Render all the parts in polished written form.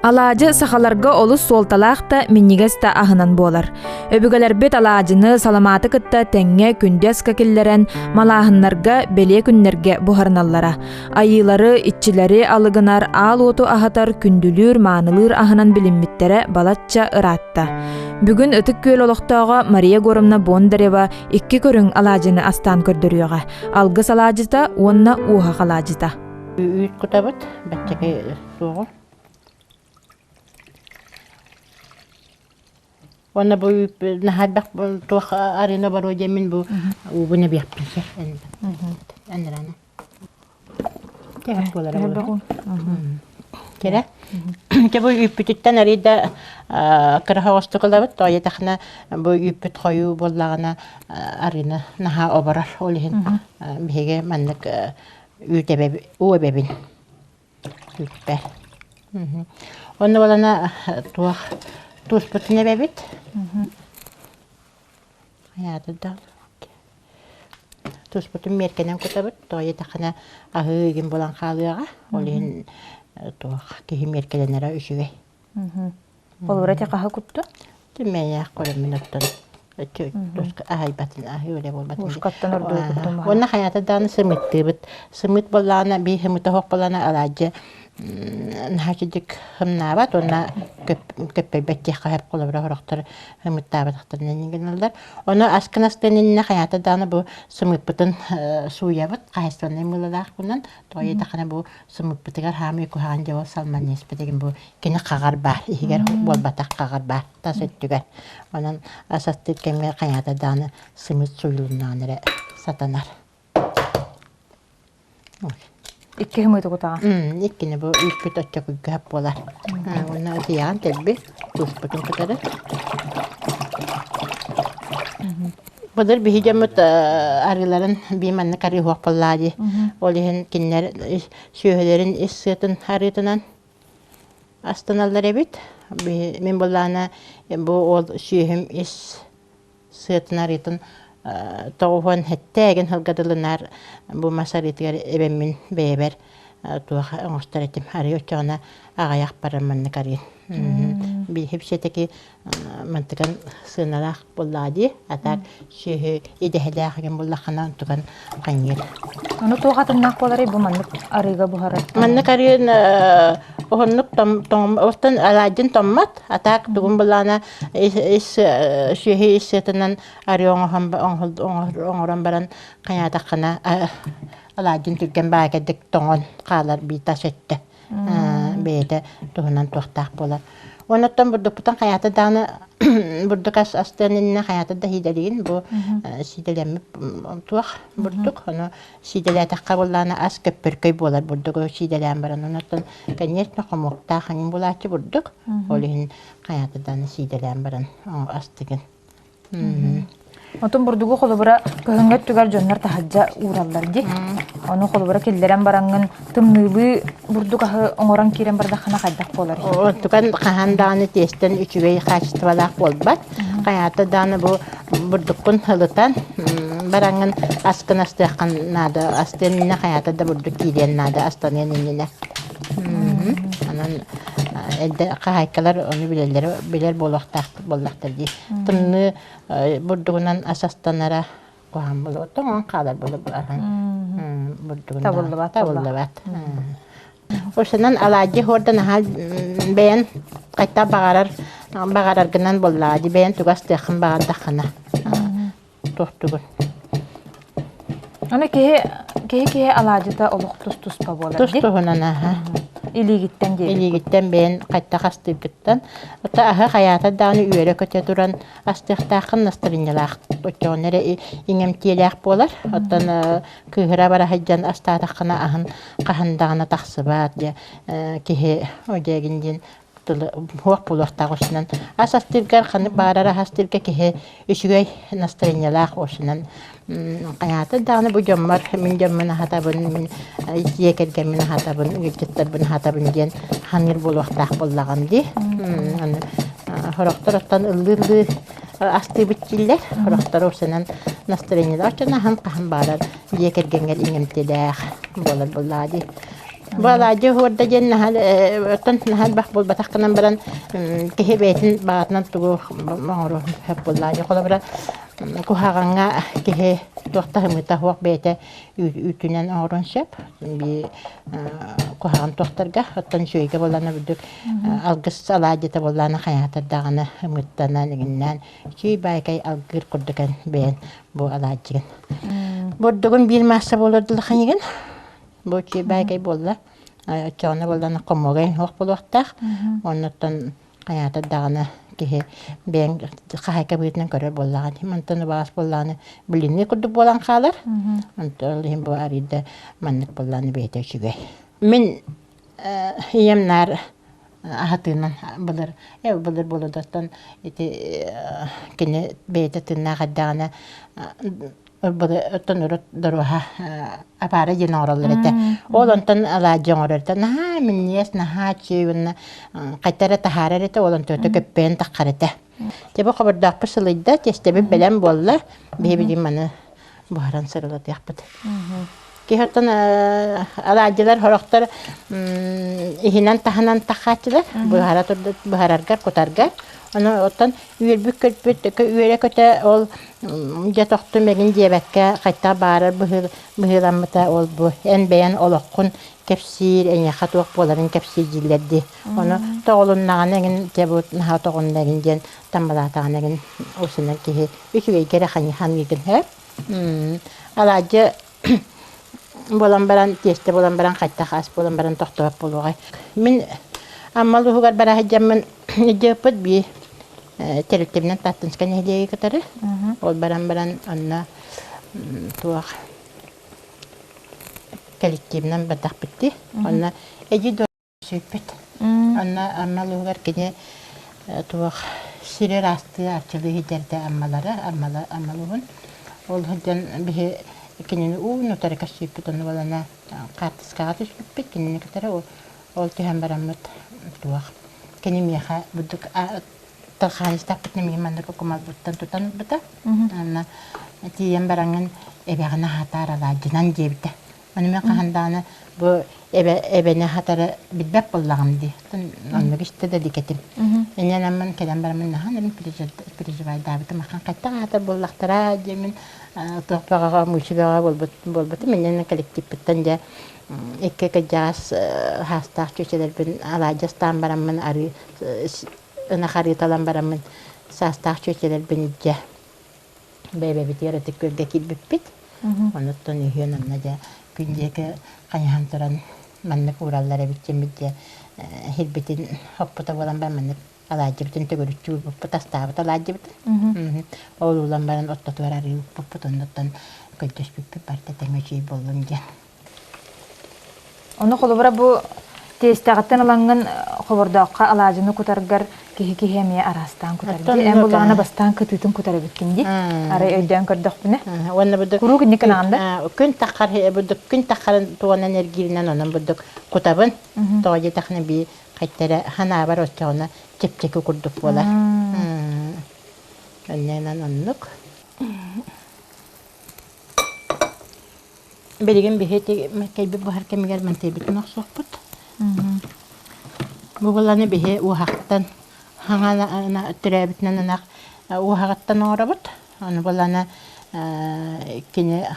Alacı saxalarga olus soltalaqta minnigesta ahınan bolar. Öbügelarbet alacını salamatı kıtta tenge kündes kakilleren malahınlarga beliye günlerge buharnallara. Ayıları, itçileri alıgınar al otu ahatar kündülür manılır ahınan bilinmittere balatça ıratta. Bugün ötük göl oloqtağa Maria Gorumna Bondareva ikki körün alacını astan kördürüyoga. Algыс alacıta, onna uha alacıta. Үйт кутабыт, бәттеге соғыр. Оны бұл нахадбақ туақ арина бар өде мен бұл ұбыны бияппын сәр. Әндіраны. Тегіп болар бұл. Кері? Ке бұл үйппүтіттен арейді кіріға осты қылабыт, ойы тақына бұл үйппүт қойу болағына арина наха обарар. Олығын бейге мәнлік уэбебин үтпер. Оны болана туақ туспутыне бебит. Аядыда. Туспутын меркенен көтабыт. Тойы тақына ағығын болан қалыға. Олығын туақ кейі меркеленері үшіге. Ол ұраты қаға күтті? Түмәне қолым минуттан. Ахайбатын ахыйле болбатын. Ушкаттан ордой күттім. Онна хаята даны сымытты бит. Сымыт боллана би хымыта хоқ боллана алажы. Нахачыдык хымнабат, онна көппей бәтте қайып қолабыра хорақтар хымыттабатықтар нәнеген алдар. Оны асканастынынна хаята даны бұл сымытпытын суябыт, қайыстаны мылылақ бұнан. Тойы тақына бұл сымытпытығар хамы күхаған жауы салман еспетеген бұл кені қағар бар. Егер болбатақ қағар бар. Тас өттігер. Онан асасты кәме хаята даны сымыт суйлыннан әрі сатанар. Икки хымыты кутаға? Иккені бұл үйпіт отча күгіп болар. Оны ұтияған тәлбі тұспытын күтеді. Бұдыр бігі жамыт арғыларын бейманны қари хоқ болады. Олығын кенлер сүйелерін ес сүйетін арғытынан астаналар әбет. Мен болағына бұл сүйем ес сүйетін арғытын тоғуын хәттәген хылғадылынар бұл масаритігер әбәмін бәйбәр туақ оңыстар әтім әрі өтчағына ағаяқ бараманны қарин. Хепсетеки мантыган сыналақ болады, атар сүйі едәхәдәғеген боллақына ұнтыған қаңер. Оны тоғатыннақ болары бұл маннық арыға бұхары? Маннық арыын оғынлық оқтан аладжын томмат, атақ тұғын боллағына сүйі есетінен ары оңыран баран қаятақына аладжын түрген бағедік тоңын қалар бейтас өтті. Бейді тұғынан тоқтақ болар. Онаттан бұрдық бұтан қаяты даны бұрдық астынына қаяты да хиделеген бұл сиделеміп туақ бұрдық. Оны сиделе таққа болағына аз көппіркөй болар бұрдығы сиделен баран. Онаттан конечно қомуқта қанын болачы бұрдық. Олығын қаяты даны сиделен баран астыген. Отын бұрдығы қолыбыра көхіңгет түгер жонлар тахаджа уралдар де. Оны қолыбыра келдерен бараңын тымнылы бұрдық ағы оңыран керен барда қана қайдақ болар. Отыған қағандағыны тестен үчігей қачыстывалақ болбат. Қаяты даны бұл бұрдыққын хылытан бараңын аскын астыққан нады. Астынына қаяты да бұрдық кейден нады астанын еніне. Әлді қағайкалар оны білер болақтар дей. Тымны бұрдығынан асастанара қоған болу. Тоңын қалар болу бұрдығынан. Табылдыбат. Осынан алады ордан ағал бәйін қайта бағарарғынан болады. Бәйін тұғас тәқін бағардақына. Тоқтығын. Оны кеге алажыда олық тұс-тұспа болар де? Тұс-тұғынан аға. Илигиттен дейбі? Илигиттен бәйін қайта қастыргыттан. Ота аға қаята дағыны үйері көте тұран астықтақын настырынелақ. Өтчоғынары иңемтелек болар. Оттан күйіра бара хаджан астатақына ағын қағындағына тақсы бар. Кеге өдегінден хуақ болуқтақ осынан. Ас астыргар қаны барара астырға кеге үшігей настырынелақ осынан. Қаята дағыны бұл жоммар, мен жоммын хатабын, мен екерген мен хатабын, үгіттер хатабын ден ханыр болуқтақ боллаған де. Хорақтар оттан ұлы асты бүттілер, хорақтар осынан настырынелақ. Очына хан қахан барар, екергенген иңемтелек болар боллады. Bala je horda jen nahal tan nahal bah bol batak kanan baran kehe betin batnan tugu mangoro hep bolla je kola bara ku haganga kehe dokta hemita hok bete ütünen oron şep bi ku hagan doktorga tan şöyle bollana buduk algıs alajete bollana hayata dağına hemittana liginden ki baykay algır kurdukan ben bu alajın bordogun bir masa bolurdu hanyigen bu ki baykay bolla Çağına boldan komogen hok bolwaqtaq onnotan hayata dağına kehe ben kahayka bitnen körür bollagan mantan baas bollany bilinni kurdu bolan kalır ontor him bu arida mannik bollany bete şüge min yemnar ahatınan bulur boludatan iti kene bete tınna gaddana Burada tanırıt daruha apara jenarallarete. Olantan ala jenaralete. Naha minniyes naha çeyvunna qaytara tahararete olantan köppen takkarete. Tebe kabardaq pısılıyda testebe belen bolla bebedim manı buharan sarılat yapıt. Ki hatan alacılar horaktar ihinen tahanan takkaçılar. Buharargar kotargar. Ana otan üyelbük kötbet üyele köte ol jatoktu megin jebekke qayta barar bıhılamıta ol bu en beyan olokkun kepsir en yaxat ok boların kepsir jillerdi. Onu toğlunnağın egin jebut naha toğunnağın jen tambalatağın egin osunan kehe üçüge gere han egin hep. Alacı bolan baran teste bolan baran qayta xas bolan baran toxtop bolugay. Min ammalı hugar barahajamın jepet bi tertibden tattınska nehliye katarı. Ol baran anna tuaq kolektivden batak bitti. Anna eci do süpet. Anna ammalı hugar kine tuaq sirer astı açılı hiderde ammalıhın. Ol hıcan bihi kine notarika süpet onu valana kartiskatı süpet kine katarı ol tühem baramut tuaq. Kini miha buduk terkhanis takut nih mana kok mal tutan beta. Anna tiyam barangan ebe kana hatara la jinan jebte. Anime kahandana bu ebe ne hatara bidbep bollagam di. Anna işte de diketim. Enya namman kelam baraman nahan elim pirijvay davita makan qatta hatar bollaqtara jemin toqpaga mushiga bolbot menen kolektif bitanja ikke kejas hasta çöçeler ben alacağız tam baramın arı ana haritalan baramın sasta çöçeler bence bebe bitiyere tekkördeki bipit onu tanıyor namnaca gündeki kanyantaran manlık urallara bitçemizce hilbetin hopputa bolan ben manlık alacı bütün tegörüçü bu tastavat alacı bütün oğlulan baran ottat var arı puputundan kötüş bipit parte temeci bolunca Onu kolubra bu testaqatan alangan xobordaqqa alajını kutargar kihemiye arastan kutardi. En bulana bastan kötütün kutarıp kindi. Aray öldön kördük bune. Wanna buduk. Kuru kinni kananda. Kun takkar buduk kun takkar tuwan enerjilinden onun buduk kutabın. Toje takne bir qaytara hana var oçağına çepçeki kurduk bolar. Önnen onluk. Belirgin bir heti kaybi bahar kemiger mantebit sohbet. Bu balane bihe uhaktan hangana trebitnen anak uhaktan orabat. Onu balane kine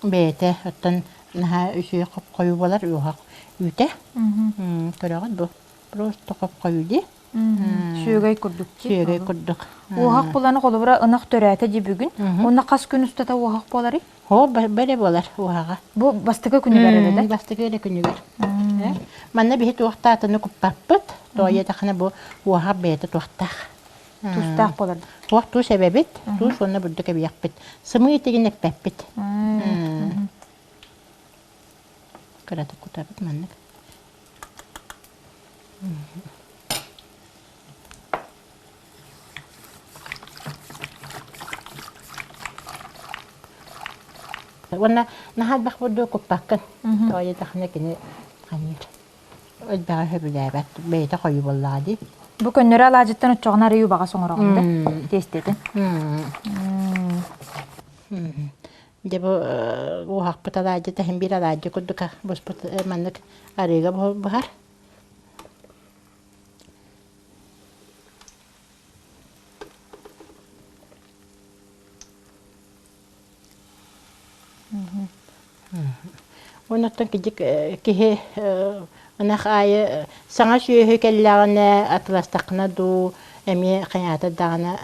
bete attan naha üsü koyu balar uhak üte. Karagat bu. Prosto koyu di. Şögey kurduk. Şögey kurduk. Uhak bulana kolubra ınak törete jibügün. Ona kas gün üstata uhak bolari. Ho böyle bolar uhaga. Bu bastıka günü berede. Bastıka öyle günü ver. Manna bihe tuaqta atını kuppappat. Toya takana bu uhaga bete tuaqtaq. Tustaq bolar. Tuaqtu sebebit. Tu sonra buddaka biyaqpit. Sımı itigin ekpeppit. Karata kutapit mannak. Wana nahad bakbodo kupakan. Toya takana kini kanir. Ödbağ höbüləbət. Beyta koyu bolladı. Bu könleri alacıttan uçağına arayı bağa sonra onda. Test edin. Дебу ухакпыт алаажы тахин бир алаажы курдука боспут маннык арыга бухар. Онуттан кихи анах айы саңа сүйөһү келләгәнә атластакна ду эми каята дагына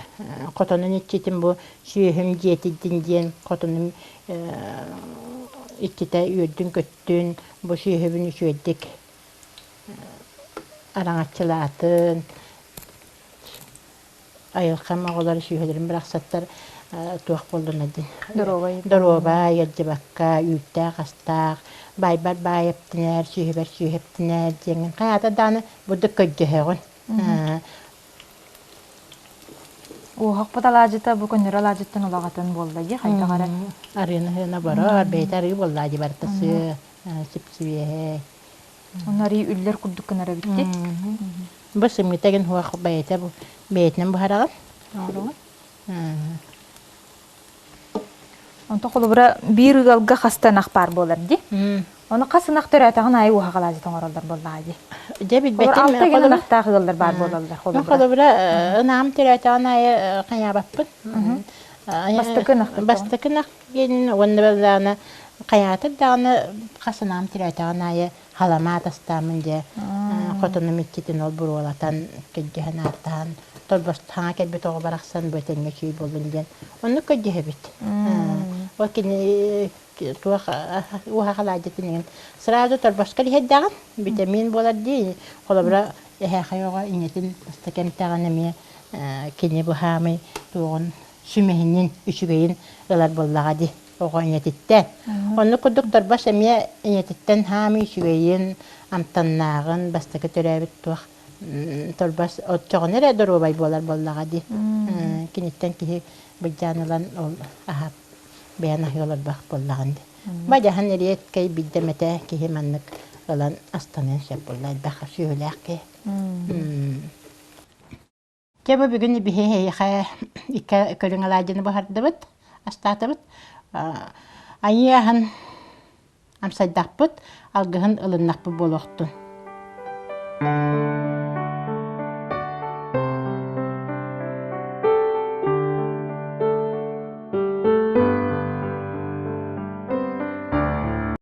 котонун ичитин бу сүйөһүм жетидин ден котонун икките үйөрдүн көттүн бу сүйөһүбүн үчүөддик араңачылаатын айылкам оголар сүйөһөлөрүн бираксаттар туак болдун эдин. Доробай, ялжыбакка, үйттää кастаак, байбар байыптынер, сүйөһөр деген. Каята даны бурдук көджөһөгөн. Ухак паталажыта бу көннөр алажыттан улагатын болду же хайдагара. Арына бара, бейтари боллажы бартасы, сипсибие. Онари үллер курдукканара битти. Бу сыммитеген хуак бейте бу бейтнен бухараган. Онто холобра бир галга хастанак бар болар ди. Оны касынак төрөтөгөн ай ухак алажытын оролдор боллажы. Дебит Бетин бетин холобра гылдар бар болалар холобра. Холобра нам төрөтөгөн ай каябаппын. Бастыкынак ген оннабалана каята даны касынам төрөтөгөн ай халамат астамын же котону миттин ол бурулатан кедженаттан торбас таң келбет ого бараксан бөтөнгө чүй болдун ден. Оны көджөбүт. Окини туах ухахалажытын сразу торбаска лиһэддаган витамин болар ди. Холобра хайога инетин стакентаган эме кини бу хамы тугун сүмехинин үчүгейин ылар боллага ди. Ого инетиттен. Оны кудук торбас эме инетиттен хамы үчүгейин амтаннагын бастыка төрөбүт туах торбас отчогонер доробай болар боллага ди. Киниттен кихи быджанылан ол ахап бяна йолар бах боллаган ди. Бажахан эриет кей биддемете кихи маннык олан астанен шеп боллай баха сүйөләкке. Кеба бүгүн бихе хая ика көрүңалажыны бахардыбыт, астатыбыт. Айяхан амсайдакпыт, алгыһын ылыннакпы болохтун.